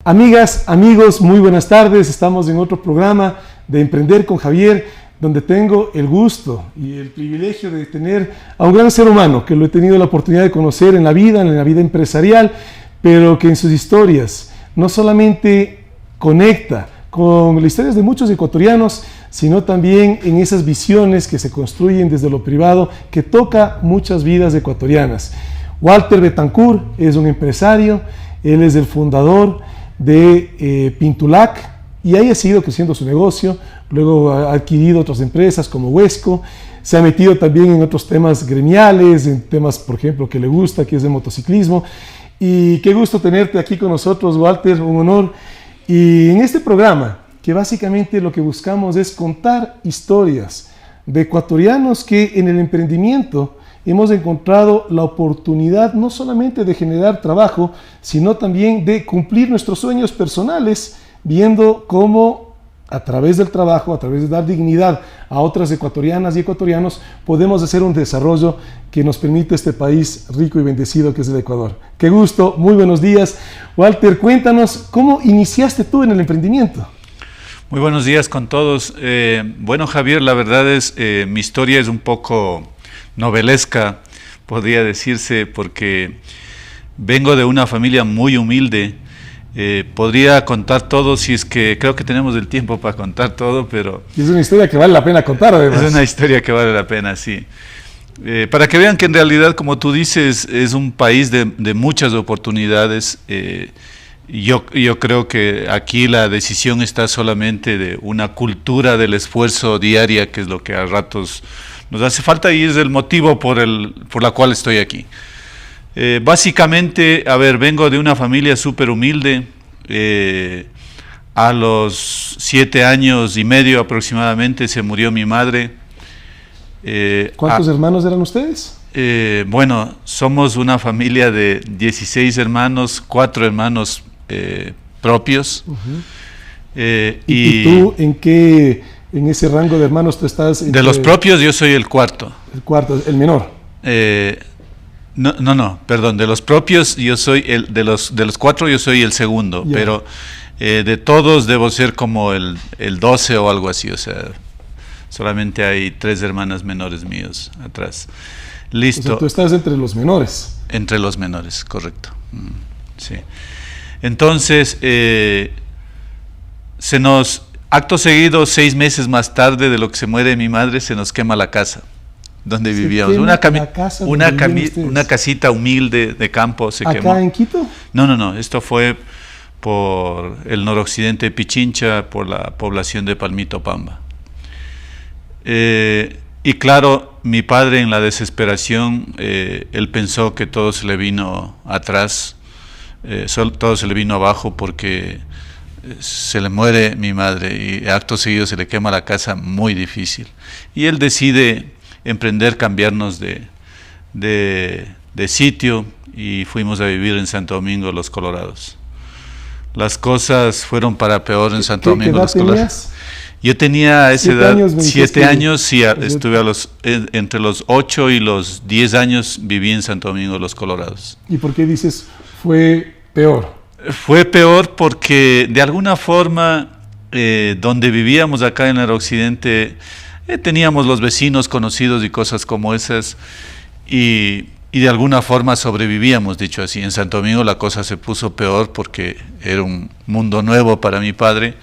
Amigas, amigos, muy buenas tardes. Estamos en otro programa de Emprender con Javier, donde tengo el gusto y el privilegio de tener a un gran ser humano que lo he tenido la oportunidad de conocer en la vida empresarial, pero que en sus historias no solamente conecta con las historias de muchos ecuatorianos, sino también en esas visiones que se construyen desde lo privado, que toca muchas vidas ecuatorianas. Walter Betancourt es un empresario, él es el fundador de Pintulac, y ahí ha seguido creciendo su negocio. Luego ha adquirido otras empresas como Huesco, se ha metido también en otros temas gremiales, en temas, por ejemplo, que le gusta, que es el motociclismo. Y qué gusto tenerte aquí con nosotros, Walter, un honor. Y en este programa, que básicamente lo que buscamos es contar historias de ecuatorianos que en el emprendimiento hemos encontrado la oportunidad no solamente de generar trabajo, sino también de cumplir nuestros sueños personales, viendo cómo a través del trabajo, a través de dar dignidad a otras ecuatorianas y ecuatorianos, podemos hacer un desarrollo que nos permite este país rico y bendecido que es el Ecuador. Qué gusto, muy buenos días. Walter, cuéntanos, ¿cómo iniciaste tú en el emprendimiento? Muy buenos días con todos. Bueno, Javier, la verdad es, mi historia es un poco novelesca, podría decirse, porque vengo de una familia muy humilde. Podría contar todo, si es que creo que tenemos el tiempo para contar todo, pero... Es una historia que vale la pena contar, además. Es una historia que vale la pena, sí. Para que vean que en realidad, como tú dices, es un país de muchas oportunidades. Yo creo que aquí la decisión está solamente de una cultura del esfuerzo diaria, que es lo que a ratos nos hace falta y es el motivo por la cual estoy aquí. Básicamente, a ver, vengo de una familia súper humilde. A los 7 años y medio aproximadamente se murió mi madre. ¿Cuántos hermanos eran ustedes? Bueno, somos una familia de 16 hermanos, 4 hermanos propios. ¿Y tú en ese rango de hermanos tú estás? De los propios yo soy el cuarto. El cuarto, el menor. No, perdón, de los propios yo soy de los 4 yo soy el segundo, yeah. Pero de todos debo ser como el 12 o algo así, o sea, solamente hay 3 hermanas menores míos atrás. Listo. O sea, tú estás entre los menores. Entre los menores, correcto. Sí. Entonces, acto seguido, 6 meses más tarde de lo que se muere mi madre, se nos quema la casa donde vivíamos. Una casita humilde de campo se quemó. ¿Acá en Quito? No, esto fue por el noroccidente de Pichincha, por la población de Palmito Pamba. Y claro, mi padre en la desesperación, él pensó que todo se le vino atrás, todo se le vino abajo porque se le muere mi madre y acto seguido se le quema la casa, muy difícil. Y él decide emprender, cambiarnos de sitio y fuimos a vivir en Santo Domingo, Los Colorados. Las cosas fueron para peor en Santo Domingo, Los Colorados. Yo tenía a esa edad 7 años y estuve entre los 8 y los 10 años viví en Santo Domingo, Los Colorados. ¿Y por qué dices fue peor? Fue peor porque de alguna forma donde vivíamos acá en el occidente teníamos los vecinos conocidos y cosas como esas y de alguna forma sobrevivíamos, dicho así. En Santo Domingo la cosa se puso peor porque era un mundo nuevo para mi padre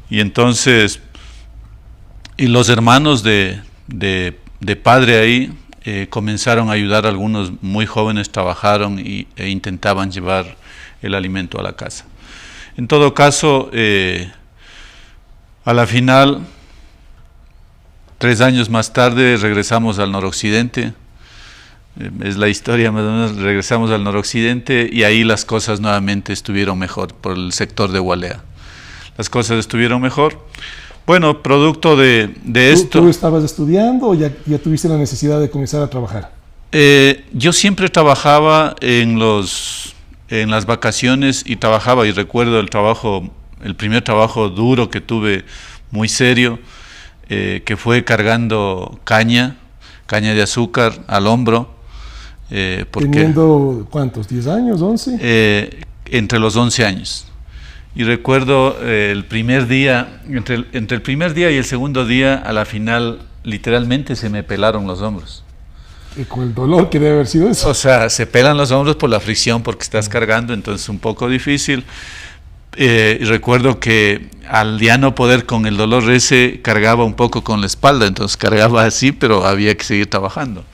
y entonces los hermanos de padre ahí comenzaron a ayudar a algunos muy jóvenes, trabajaron e intentaban llevar el alimento a la casa. En todo caso, a la final, 3 años más tarde regresamos al noroccidente, es la historia más o menos, regresamos al noroccidente y ahí las cosas nuevamente estuvieron mejor por el sector de Gualea. Las cosas estuvieron mejor. Bueno, producto de esto... ¿Tú estabas estudiando o ya tuviste la necesidad de comenzar a trabajar? Yo siempre trabajaba en las vacaciones y recuerdo el primer trabajo duro que tuve, muy serio, que fue cargando caña de azúcar al hombro. ¿Teniendo cuántos? ¿10 años? ¿11? Entre los 11 años. Y recuerdo el primer día, entre el primer día y el segundo día, a la final, literalmente se me pelaron los hombros. Y con el dolor que debe haber sido eso. O sea, se pelan los hombros por la fricción, porque estás cargando, entonces un poco difícil. Recuerdo que al ya no poder con el dolor ese, cargaba un poco con la espalda, entonces cargaba así, pero había que seguir trabajando.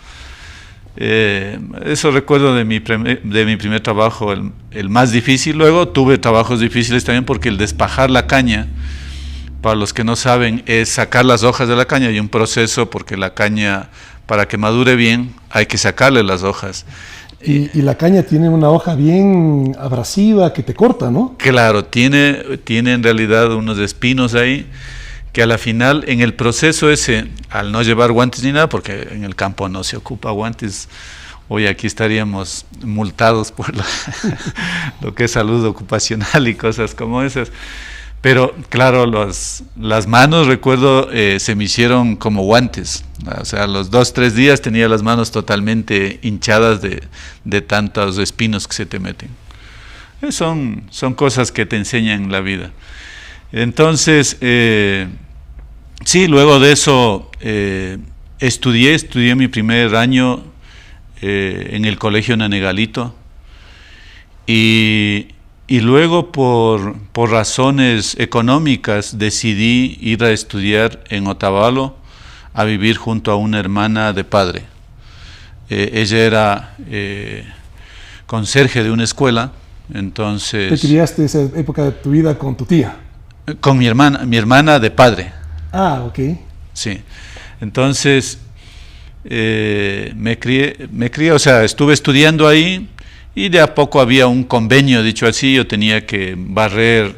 Eso recuerdo de mi primer trabajo, el más difícil. Luego tuve trabajos difíciles también, porque el despajar la caña, para los que no saben, es sacar las hojas de la caña, y un proceso, porque la caña, para que madure bien, hay que sacarle las hojas. Y la caña tiene una hoja bien abrasiva que te corta, ¿no? Claro, tiene en realidad unos espinos ahí, que a la final, en el proceso ese, al no llevar guantes ni nada, porque en el campo no se ocupa guantes, hoy aquí estaríamos multados por lo que es salud ocupacional y cosas como esas. Pero claro, las manos, recuerdo, se me hicieron como guantes. O sea, los 2-3 días tenía las manos totalmente hinchadas de tantos espinos que se te meten. Son cosas que te enseñan la vida. Entonces, sí, luego de eso estudié mi primer año en el colegio Nanegalito, y luego por razones económicas decidí ir a estudiar en Otavalo, a vivir junto a una hermana de padre. Ella era conserje de una escuela, entonces... ¿Te criaste esa época de tu vida con tu tía? Con mi hermana de padre. Ah, ok. Sí. Entonces, me crié, o sea, estuve estudiando ahí, y de a poco había un convenio, dicho así. Yo tenía que barrer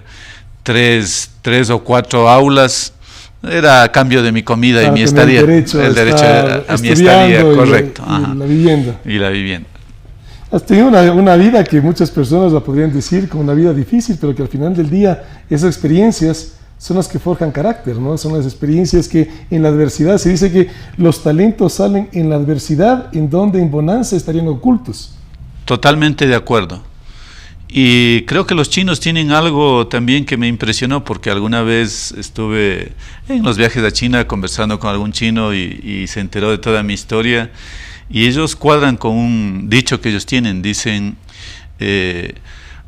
3 o 4 aulas. Era a cambio de mi comida y mi estadía. El derecho a mi estadía, correcto. Y la vivienda. Y la vivienda. Has tenido una vida que muchas personas la podrían decir como una vida difícil, pero que al final del día esas experiencias son las que forjan carácter, ¿no? Son las experiencias que en la adversidad, se dice que los talentos salen en la adversidad, en donde en bonanza estarían ocultos. Totalmente de acuerdo. Y creo que los chinos tienen algo también que me impresionó, porque alguna vez estuve en los viajes a China conversando con algún chino y se enteró de toda mi historia, y ellos cuadran con un dicho que ellos tienen. Dicen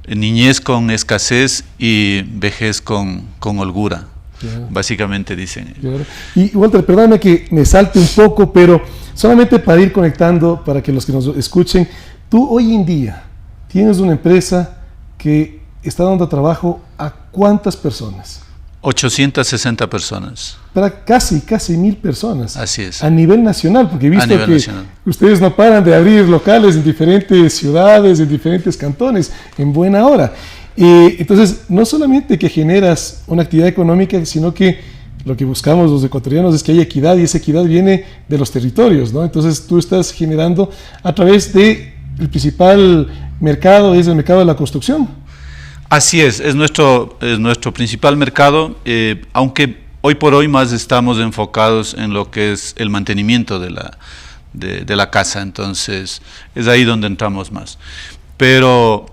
niñez con escasez y vejez con holgura. Claro. Básicamente dicen. Claro. Y Walter, perdóname que me salte un poco, pero solamente para ir conectando, para que los que nos escuchen, tú hoy en día tienes una empresa que está dando trabajo a ¿cuántas personas? 860 personas. Para casi 1,000 personas. Así es. A nivel nacional, porque he visto que ustedes no paran de abrir locales en diferentes ciudades, en diferentes cantones, en buena hora. Entonces, no solamente que generas una actividad económica, sino que lo que buscamos los ecuatorianos es que haya equidad, y esa equidad viene de los territorios, ¿no? Entonces, tú estás generando a través de el principal mercado, es el mercado de la construcción. Así es nuestro principal mercado, aunque hoy por hoy más estamos enfocados en lo que es el mantenimiento de la casa, entonces es ahí donde entramos más. Pero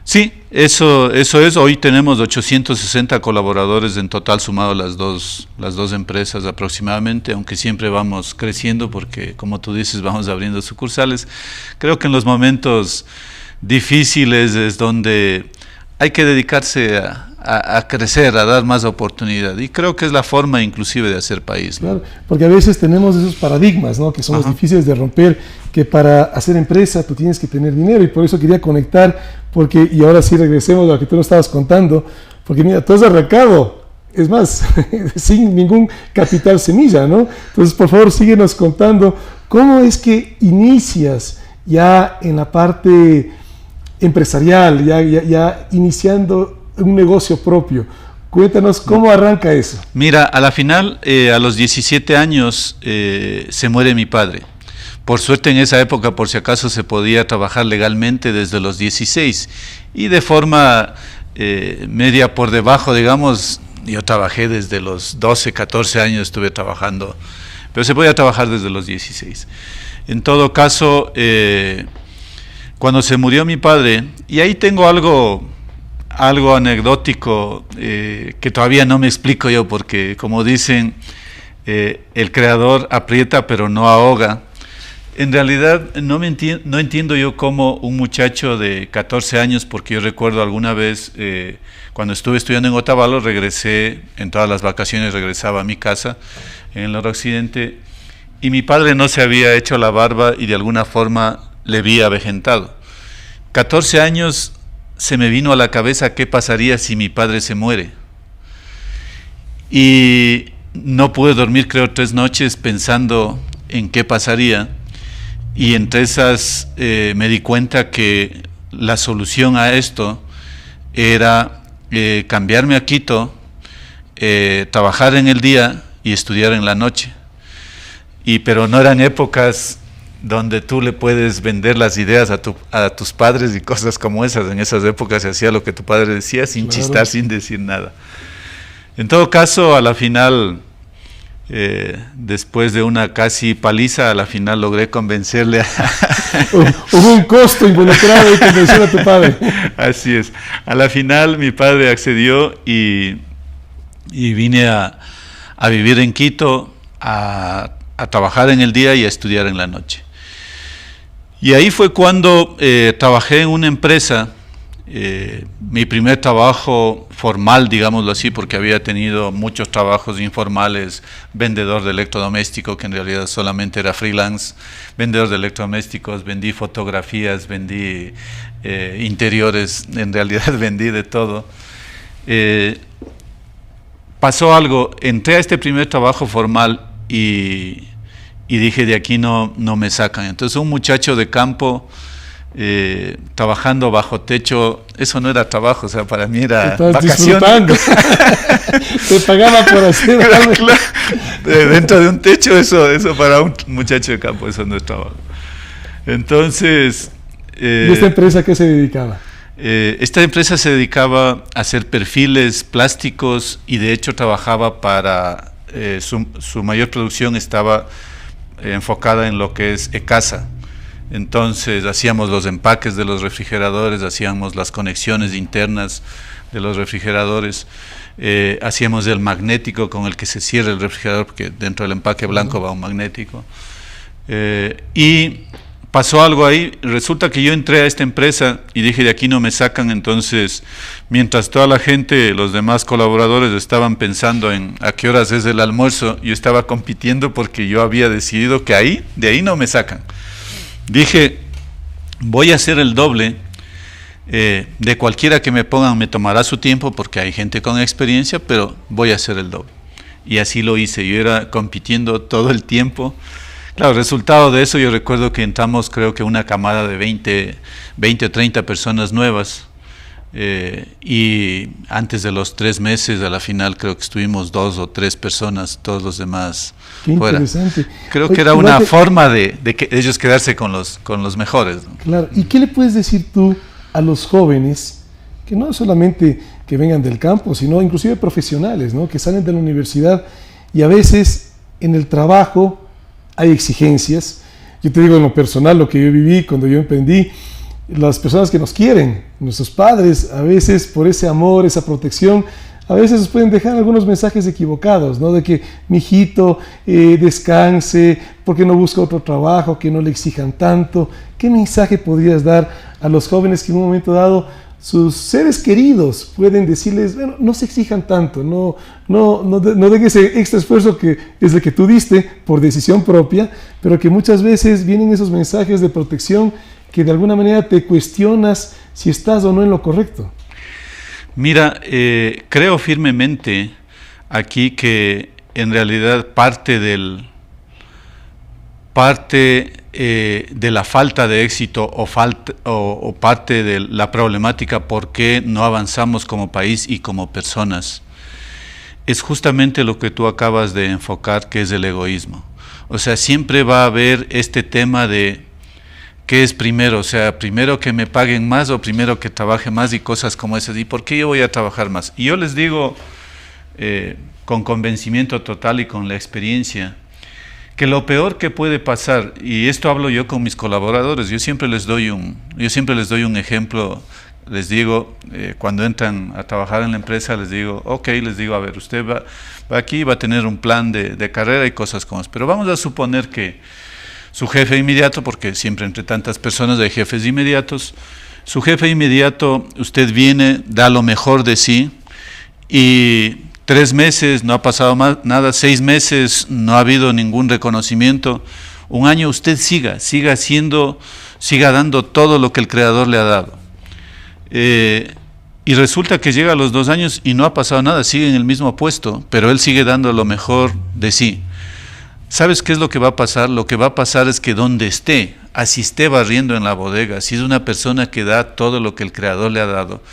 sí, eso es. Hoy tenemos 860 colaboradores en total, sumado las dos empresas aproximadamente, aunque siempre vamos creciendo porque, como tú dices, vamos abriendo sucursales. Creo que en los momentos difíciles es donde hay que dedicarse a crecer, a dar más oportunidad, y creo que es la forma inclusive de hacer país, ¿no? Claro, porque a veces tenemos esos paradigmas, ¿no?, que son los difíciles de romper, que para hacer empresa tú tienes que tener dinero, y por eso quería conectar, y ahora sí regresemos a lo que tú nos estabas contando, porque mira, tú has arrancado, es más, sin ningún capital semilla, ¿no? Entonces, por favor, síguenos contando cómo es que inicias ya en la parte empresarial, ya iniciando un negocio propio. Cuéntanos cómo arranca eso. Mira, a la final, a los 17 años se muere mi padre. Por suerte en esa época, por si acaso, se podía trabajar legalmente desde los 16, y de forma media por debajo, digamos, yo trabajé desde los 12, 14 años, estuve trabajando, pero se podía trabajar desde los 16. En todo caso, cuando se murió mi padre, y ahí tengo algo algo anecdótico que todavía no me explico yo, porque como dicen, el creador aprieta pero no ahoga. En realidad no entiendo yo cómo un muchacho de 14 años, porque yo recuerdo alguna vez cuando estuve estudiando en Otavalo, regresé, en todas las vacaciones regresaba a mi casa en el noroccidente, y mi padre no se había hecho la barba y de alguna forma le vi avejentado. 14 años se me vino a la cabeza qué pasaría si mi padre se muere. Y no pude dormir, creo, 3 noches pensando en qué pasaría. Y entre esas me di cuenta que la solución a esto era cambiarme a Quito, trabajar en el día y estudiar en la noche. Pero no eran épocas donde tú le puedes vender las ideas a tus padres y cosas como esas. En esas épocas se hacía lo que tu padre decía sin chistar, sin decir nada. En todo caso, a la final, después de una casi paliza, a la final logré convencerle Hubo un costo involucrado y convencer a tu padre. Así es. A la final mi padre accedió y vine a vivir en Quito, a trabajar en el día y a estudiar en la noche. Y ahí fue cuando trabajé en una empresa, mi primer trabajo formal, digámoslo así, porque había tenido muchos trabajos informales, vendedor de electrodomésticos, que en realidad solamente era freelance, vendedor de electrodomésticos, vendí fotografías, vendí interiores, en realidad vendí de todo. Pasó algo, entré a este primer trabajo formal y dije, de aquí no me sacan. Entonces un muchacho de campo trabajando bajo techo, eso no era trabajo, o sea, para mí era vacación. Te pagaba por hacer algo. Claro. Dentro de un techo, eso para un muchacho de campo, eso no es trabajo. Entonces... ¿Y esta empresa a qué se dedicaba? Esta empresa se dedicaba a hacer perfiles plásticos y de hecho trabajaba para... su mayor producción estaba enfocada en lo que es Ecasa. Entonces hacíamos los empaques de los refrigeradores, hacíamos las conexiones internas de los refrigeradores, hacíamos el magnético con el que se cierra el refrigerador, porque dentro del empaque blanco va un magnético. Y pasó algo ahí, resulta que yo entré a esta empresa y dije, de aquí no me sacan. Entonces, mientras toda la gente, los demás colaboradores estaban pensando en a qué horas es el almuerzo, yo estaba compitiendo porque yo había decidido que de ahí no me sacan. Dije, voy a hacer el doble, de cualquiera que me pongan me tomará su tiempo porque hay gente con experiencia, pero voy a hacer el doble. Y así lo hice, yo era compitiendo todo el tiempo. Claro, resultado de eso, yo recuerdo que entramos, creo que una camada de 20 o 30 personas nuevas, y antes de los 3 meses, a la final, creo que estuvimos 2 o 3 personas, todos los demás Qué fuera. Interesante. Creo que era una forma de que ellos quedarse con los mejores, ¿no? Claro, ¿y qué le puedes decir tú a los jóvenes, que no solamente que vengan del campo, sino inclusive profesionales, ¿no? Que salen de la universidad y a veces en el trabajo hay exigencias? Yo te digo en lo personal, lo que yo viví cuando yo emprendí, las personas que nos quieren, nuestros padres, a veces por ese amor, esa protección, a veces nos pueden dejar algunos mensajes equivocados, ¿no? De que mi hijito descanse, porque no busca otro trabajo, que no le exijan tanto. ¿Qué mensaje podrías dar a los jóvenes que en un momento dado sus seres queridos pueden decirles, bueno, no se exijan tanto, no den ese extra esfuerzo que es el que tú diste por decisión propia, pero que muchas veces vienen esos mensajes de protección que de alguna manera te cuestionas si estás o no en lo correcto? Mira, creo firmemente aquí que en realidad parte de la falta de éxito o parte de la problemática por qué no avanzamos como país y como personas es justamente lo que tú acabas de enfocar, que es el egoísmo. O sea, siempre va a haber este tema de ¿qué es primero? O sea, primero que me paguen más o primero que trabaje más y cosas como esas. ¿Y por qué yo voy a trabajar más? Y yo les digo con convencimiento total y con la experiencia, que lo peor que puede pasar, y esto hablo yo con mis colaboradores, yo siempre les doy un ejemplo les digo, cuando entran a trabajar en la empresa, les digo, ok, les digo, a ver, usted va aquí, va a tener un plan de carrera y cosas como eso. Pero vamos a suponer que su jefe inmediato, porque siempre entre tantas personas hay jefes inmediatos, su jefe inmediato, usted viene, da lo mejor de sí, y 3 meses no ha pasado nada, 6 meses no ha habido ningún reconocimiento, 1 año usted siga dando todo lo que el Creador le ha dado. Y resulta que llega a los 2 años y no ha pasado nada, sigue en el mismo puesto, pero él sigue dando lo mejor de sí. ¿Sabes qué es lo que va a pasar? Lo que va a pasar es que donde esté, así esté barriendo en la bodega, si es una persona que da todo lo que el Creador le ha dado,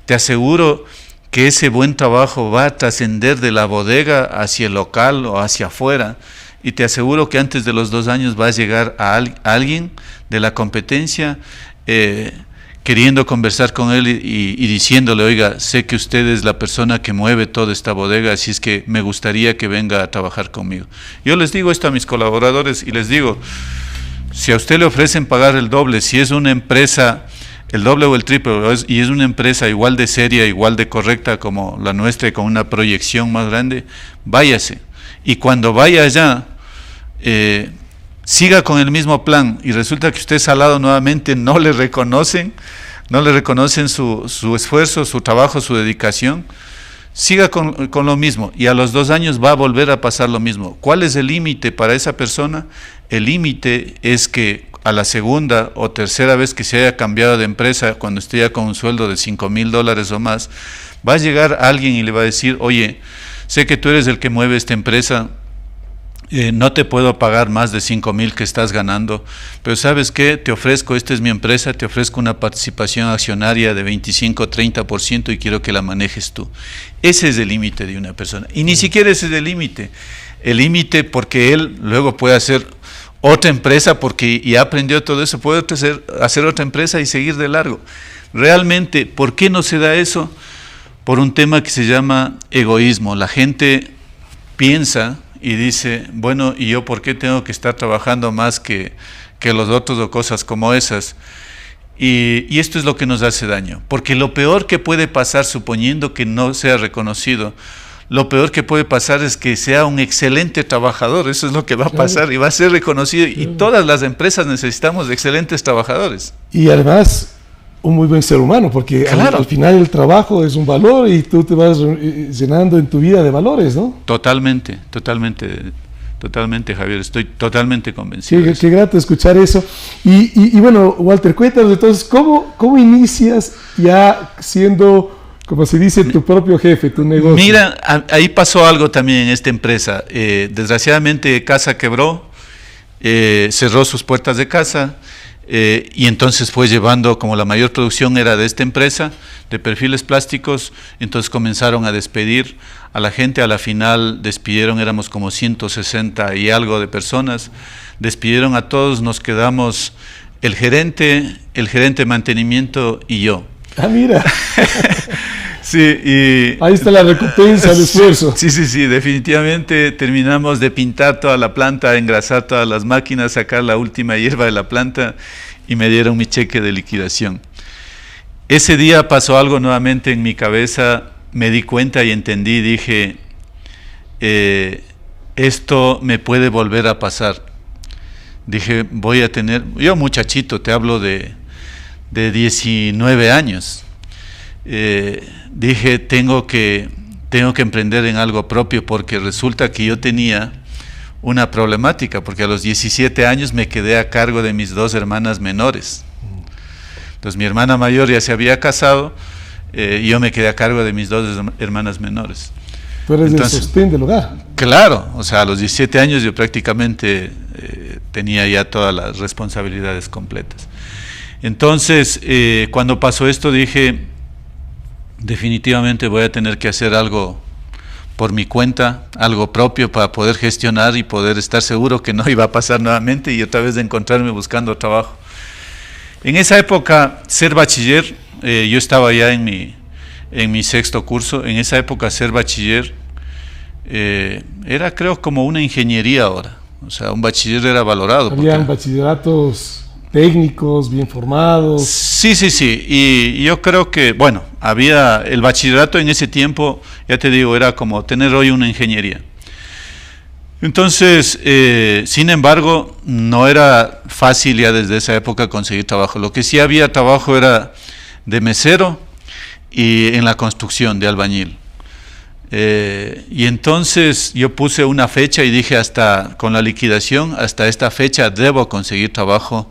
te aseguro que ese buen trabajo va a trascender de la bodega hacia el local o hacia afuera, y te aseguro que antes de los 2 años va a llegar a alguien de la competencia queriendo conversar con él y diciéndole, oiga, sé que usted es la persona que mueve toda esta bodega, así es que me gustaría que venga a trabajar conmigo. Yo les digo esto a mis colaboradores y les digo, si a usted le ofrecen pagar el doble, si es una empresa el doble o el triple, y es una empresa igual de seria, igual de correcta como la nuestra y con una proyección más grande, váyase. Y cuando vaya allá, siga con el mismo plan y resulta que usted es salado nuevamente, no le reconocen su esfuerzo, su trabajo, su dedicación, siga con lo mismo y a los 2 años va a volver a pasar lo mismo. ¿Cuál es el límite para esa persona? El límite es que a la segunda o tercera vez que se haya cambiado de empresa, cuando esté ya con un sueldo de $5,000 o más, va a llegar alguien y le va a decir, oye, sé que tú eres el que mueve esta empresa, no te puedo pagar más de 5,000 que estás ganando, pero ¿sabes qué? Te ofrezco, esta es mi empresa, te ofrezco una participación accionaria de 25-30% y quiero que la manejes tú. Ese es el límite de una persona. Y ni siquiera ese es el límite porque él luego puede hacer otra empresa porque ya aprendió todo eso, puede hacer otra empresa y seguir de largo. Realmente, ¿por qué no se da eso? Por un tema que se llama egoísmo. La gente piensa y dice, bueno, ¿y yo por qué tengo que estar trabajando más que los otros o cosas como esas? Y esto es lo que nos hace daño, porque lo peor que puede pasar, suponiendo que no sea reconocido, lo peor que puede pasar es que sea un excelente trabajador, eso es lo que va a pasar y va a ser reconocido y todas las empresas necesitamos de excelentes trabajadores. Y además un muy buen ser humano, porque claro, al final el trabajo es un valor y tú te vas llenando en tu vida de valores, ¿no? Totalmente, Javier, estoy totalmente convencido. Qué grato escuchar eso. Y bueno, Walter, cuéntanos entonces, ¿cómo inicias ya siendo, como se dice, tu propio jefe, tu negocio? Mira, ahí pasó algo también en esta empresa. Desgraciadamente casa quebró, cerró sus puertas de casa. Y entonces fue llevando, como la mayor producción era de esta empresa, de perfiles plásticos, entonces comenzaron a despedir a la gente, a la final despidieron, éramos como 160 y algo de personas, despidieron a todos, nos quedamos el gerente de mantenimiento y yo. Ah, mira. Sí, y ahí está la recompensa del esfuerzo. Sí, definitivamente terminamos de pintar toda la planta, engrasar todas las máquinas, sacar la última hierba de la planta y me dieron mi cheque de liquidación. Ese día pasó algo nuevamente en mi cabeza, me di cuenta y entendí, dije, esto me puede volver a pasar. Dije, voy a tener, yo muchachito, te hablo de 19 años. Dije, tengo que emprender en algo propio porque resulta que yo tenía una problemática, porque a los 17 años me quedé a cargo de mis 2 hermanas menores. Entonces mi hermana mayor ya se había casado y yo me quedé a cargo de mis 2 hermanas menores. Tú eres el sostén del hogar. Claro, o sea, a los 17 años yo prácticamente tenía ya todas las responsabilidades completas. Entonces, cuando pasó esto dije, definitivamente voy a tener que hacer algo por mi cuenta, algo propio para poder gestionar y poder estar seguro que no iba a pasar nuevamente y otra vez de encontrarme buscando trabajo. En esa época, ser bachiller, yo estaba ya en mi 6º curso, en esa época ser bachiller era creo como una ingeniería ahora, o sea, un bachiller era valorado. Habían bachilleratos técnicos, bien formados. Sí, sí, sí. Y yo creo que, bueno, había el bachillerato en ese tiempo, ya te digo, era como tener hoy una ingeniería. Entonces, sin embargo, no era fácil ya desde esa época conseguir trabajo. Lo que sí había trabajo era de mesero y en la construcción de albañil. Y entonces yo puse una fecha y dije con la liquidación, hasta esta fecha debo conseguir trabajo.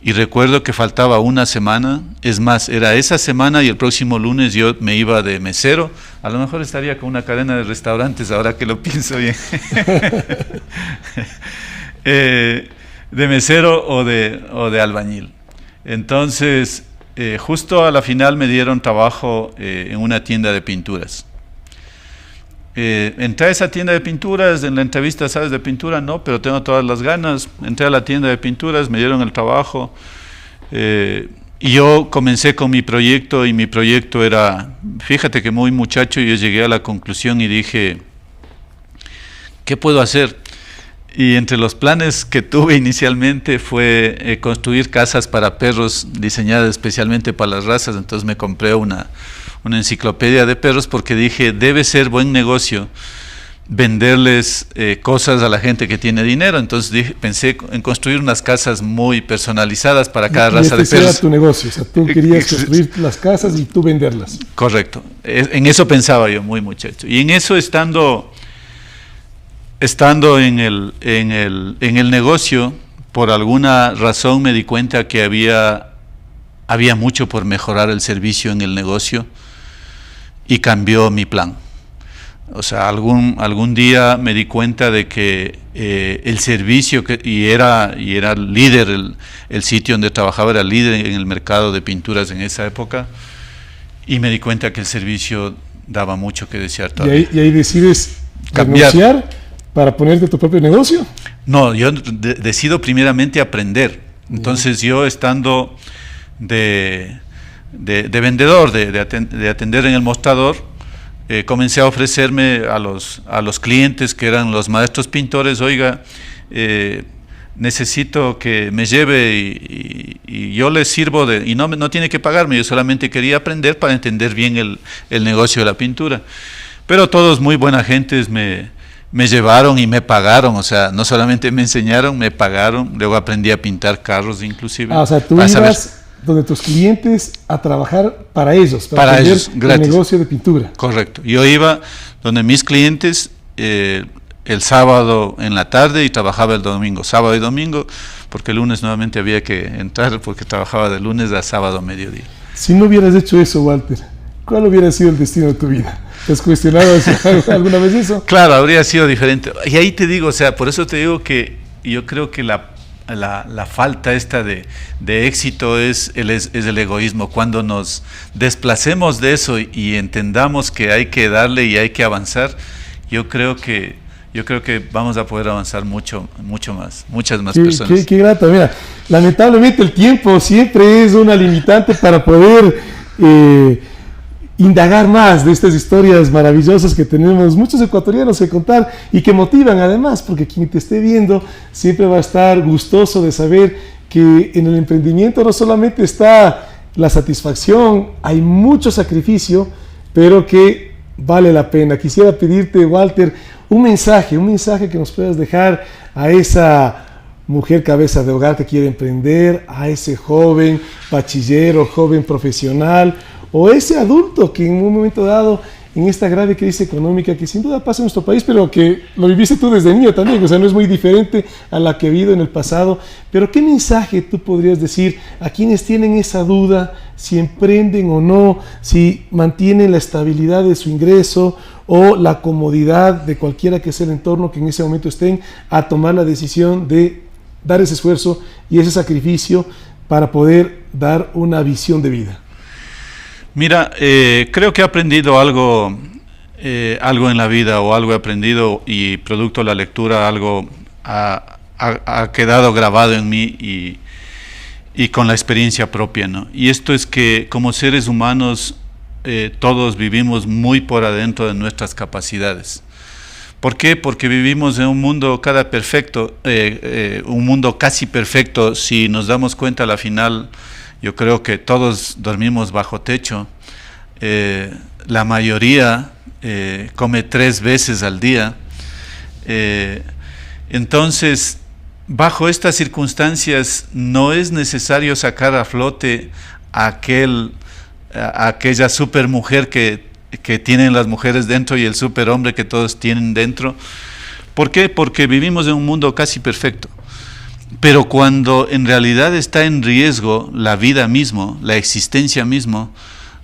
Y recuerdo que faltaba una semana, es más, era esa semana y el próximo lunes yo me iba de mesero. A lo mejor estaría con una cadena de restaurantes ahora que lo pienso bien. De mesero o de albañil. Entonces, justo a la final me dieron trabajo en una tienda de pinturas. Entré a esa tienda de pinturas, en la entrevista, ¿sabes de pintura? No, pero tengo todas las ganas. Entré a la tienda de pinturas, me dieron el trabajo y yo comencé con mi proyecto y mi proyecto era, fíjate que muy muchacho, yo llegué a la conclusión y dije, ¿qué puedo hacer? Y entre los planes que tuve inicialmente fue construir casas para perros diseñadas especialmente para las razas. Entonces me compré una enciclopedia de perros porque dije, debe ser buen negocio venderles cosas a la gente que tiene dinero. Entonces pensé en construir unas casas muy personalizadas para cada raza de perros. Ese era tu negocio, o sea, tú querías construir las casas y tú venderlas. Correcto, en eso pensaba yo, muy muchacho. Y en eso estando en el negocio, por alguna razón me di cuenta que había mucho por mejorar el servicio en el negocio y cambió mi plan. O sea, algún día me di cuenta de que el servicio, y era líder, el sitio donde trabajaba era líder en el mercado de pinturas en esa época, y me di cuenta que el servicio daba mucho que desear todavía. ¿Y ahí decides renunciar para ponerte tu propio negocio? No, yo decido primeramente aprender. Entonces yo estando de vendedor, de atender en el mostrador, comencé a ofrecerme a los clientes que eran los maestros pintores, oiga, necesito que me lleve y yo les sirvo y no tiene que pagarme, yo solamente quería aprender para entender bien el negocio de la pintura. Pero todos muy buena gentes me llevaron y me pagaron, o sea, no solamente me enseñaron, me pagaron, luego aprendí a pintar carros inclusive. O sea, tú ibas donde tus clientes a trabajar para ellos, para ellos, el negocio de pintura. Correcto. Yo iba donde mis clientes el sábado en la tarde y trabajaba el domingo, sábado y domingo, porque el lunes nuevamente había que entrar porque trabajaba de lunes a sábado a mediodía. Si no hubieras hecho eso, Walter, ¿cuál hubiera sido el destino de tu vida? ¿Te has cuestionado alguna vez eso? Claro, habría sido diferente. Y ahí te digo, o sea, por eso te digo que yo creo que la falta esta de éxito es el egoísmo. Cuando nos desplacemos de eso y entendamos que hay que darle y hay que avanzar, yo creo que vamos a poder avanzar muchas más personas. Qué grato. Mira, lamentablemente el tiempo siempre es una limitante para poder indagar más de estas historias maravillosas que tenemos muchos ecuatorianos que contar y que motivan además, porque quien te esté viendo siempre va a estar gustoso de saber que en el emprendimiento no solamente está la satisfacción, hay mucho sacrificio, pero que vale la pena. Quisiera pedirte, Walter, un mensaje que nos puedas dejar a esa mujer cabeza de hogar que quiere emprender, a ese joven bachillero, joven profesional, o ese adulto que en un momento dado, en esta grave crisis económica que sin duda pasa en nuestro país, pero que lo viviste tú desde niño también, o sea, no es muy diferente a la que he vivido en el pasado, pero ¿qué mensaje tú podrías decir a quienes tienen esa duda, si emprenden o no, si mantienen la estabilidad de su ingreso o la comodidad de cualquiera que sea el entorno que en ese momento estén a tomar la decisión de dar ese esfuerzo y ese sacrificio para poder dar una visión de vida? Mira, creo que he aprendido algo en la vida, o algo he aprendido y producto de la lectura algo ha quedado grabado en mí y con la experiencia propia, ¿no? Y esto es que como seres humanos todos vivimos muy por adentro de nuestras capacidades. ¿Por qué? Porque vivimos en un mundo un mundo casi perfecto. Si nos damos cuenta, a la final, yo creo que todos dormimos bajo techo. La mayoría come 3 veces al día. Entonces, bajo estas circunstancias, no es necesario sacar a flote a aquella supermujer que tienen las mujeres dentro y el superhombre que todos tienen dentro. ¿Por qué? Porque vivimos en un mundo casi perfecto. Pero cuando en realidad está en riesgo la vida mismo, la existencia mismo,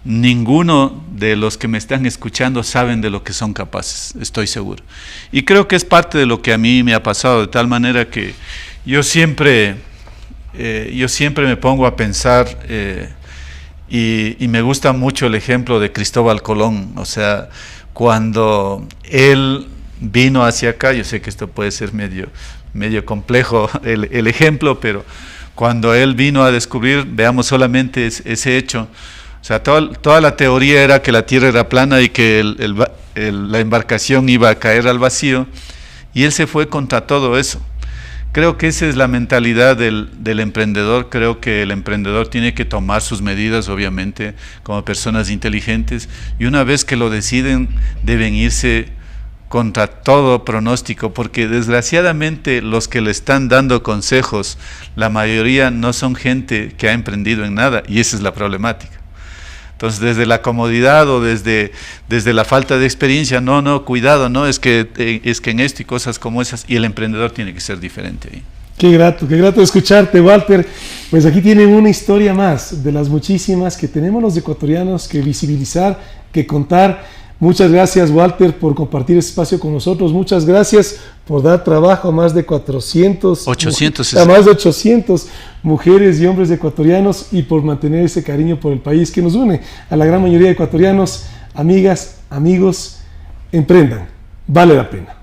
ninguno de los que me están escuchando saben de lo que son capaces, estoy seguro. Y creo que es parte de lo que a mí me ha pasado, de tal manera que yo siempre me pongo a pensar, y me gusta mucho el ejemplo de Cristóbal Colón. O sea, cuando él vino hacia acá, yo sé que esto puede ser medio complejo el ejemplo, pero cuando él vino a descubrir, veamos solamente ese hecho. O sea, toda la teoría era que la Tierra era plana y que la embarcación iba a caer al vacío, y él se fue contra todo eso. Creo que esa es la mentalidad del emprendedor. Creo que el emprendedor tiene que tomar sus medidas, obviamente, como personas inteligentes, y una vez que lo deciden, deben irse contra todo pronóstico, porque desgraciadamente los que le están dando consejos, la mayoría no son gente que ha emprendido en nada, y esa es la problemática. Entonces, desde la comodidad o desde la falta de experiencia, no, cuidado, no, es que en esto y cosas como esas, y el emprendedor tiene que ser diferente ahí. Qué grato escucharte, Walter. Pues aquí tienen una historia más de las muchísimas que tenemos los ecuatorianos que visibilizar, que contar. Muchas gracias, Walter, por compartir este espacio con nosotros. Muchas gracias por dar trabajo a más de 800 mujeres y hombres ecuatorianos, y por mantener ese cariño por el país que nos une a la gran mayoría de ecuatorianos. Amigas, amigos, emprendan. Vale la pena.